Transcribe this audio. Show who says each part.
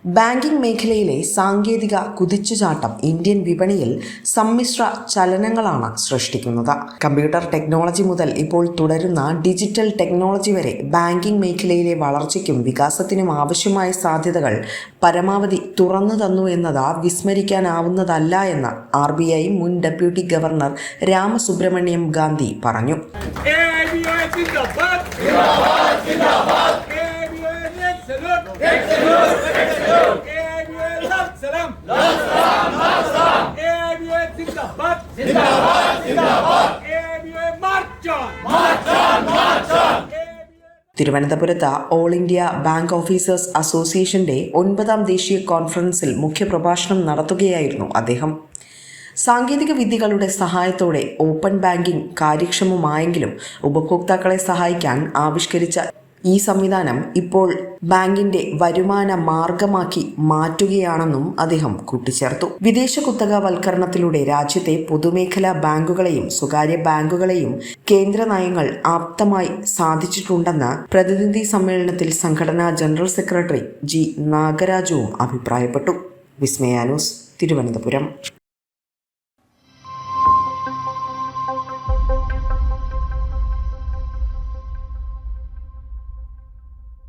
Speaker 1: Banking മേഖലയിലെ സാങ്കേതിക കുതിച്ചുചാട്ടം ഇന്ത്യൻ വിപണിയിൽ സമ്മിശ്ര ചലനങ്ങളാണ് സൃഷ്ടിക്കുന്നത്. കമ്പ്യൂട്ടർ ടെക്നോളജി മുതൽ ഇപ്പോൾ തുടരുന്ന ഡിജിറ്റൽ ടെക്നോളജി വരെ ബാങ്കിംഗ് മേഖലയിലെ വളർച്ചയ്ക്കും വികാസത്തിനും ആവശ്യമായ സാധ്യതകൾ പരമാവധി തുറന്നു തന്നു എന്നത് വിസ്മരിക്കാനാവുന്നതല്ല എന്ന് RBI മുൻ ഡെപ്യൂട്ടി ഗവർണർ രാമസുബ്രഹ്മണ്യം ഗാന്ധി പറഞ്ഞു. തിരുവനന്തപുരത്ത് ഓൾ ഇന്ത്യ ബാങ്ക് ഓഫീസേഴ്സ് അസോസിയേഷന്റെ 9ാം ദേശീയ കോൺഫറൻസിൽ മുഖ്യപ്രഭാഷണം നടത്തുകയായിരുന്നു അദ്ദേഹം. സാങ്കേതിക വിദ്യകളുടെ സഹായത്തോടെ ഓപ്പൺ ബാങ്കിംഗ് കാര്യക്ഷമമായെങ്കിലും ഉപഭോക്താക്കളെ സഹായിക്കാൻ ആവിഷ്കരിച്ച ഈ സംവിധാനം ഇപ്പോൾ ബാങ്കിന്റെ വരുമാന മാർഗമാക്കി മാറ്റുകയാണെന്നും അദ്ദേഹം കൂട്ടിച്ചേർത്തു. വിദേശ കുത്തകവൽക്കരണത്തിലൂടെ രാജ്യത്തെ പൊതുമേഖലാ ബാങ്കുകളെയും സ്വകാര്യ ബാങ്കുകളെയും കേന്ദ്ര നയങ്ങൾ ആപ്തമായി സാധിച്ചിട്ടുണ്ടെന്ന് പ്രതിനിധി സമ്മേളനത്തിൽ സംഘടനാ ജനറൽ സെക്രട്ടറി G. നാഗരാജുവും അഭിപ്രായപ്പെട്ടു. വിസ്മയ ന്യൂസ്, തിരുവനന്തപുരം.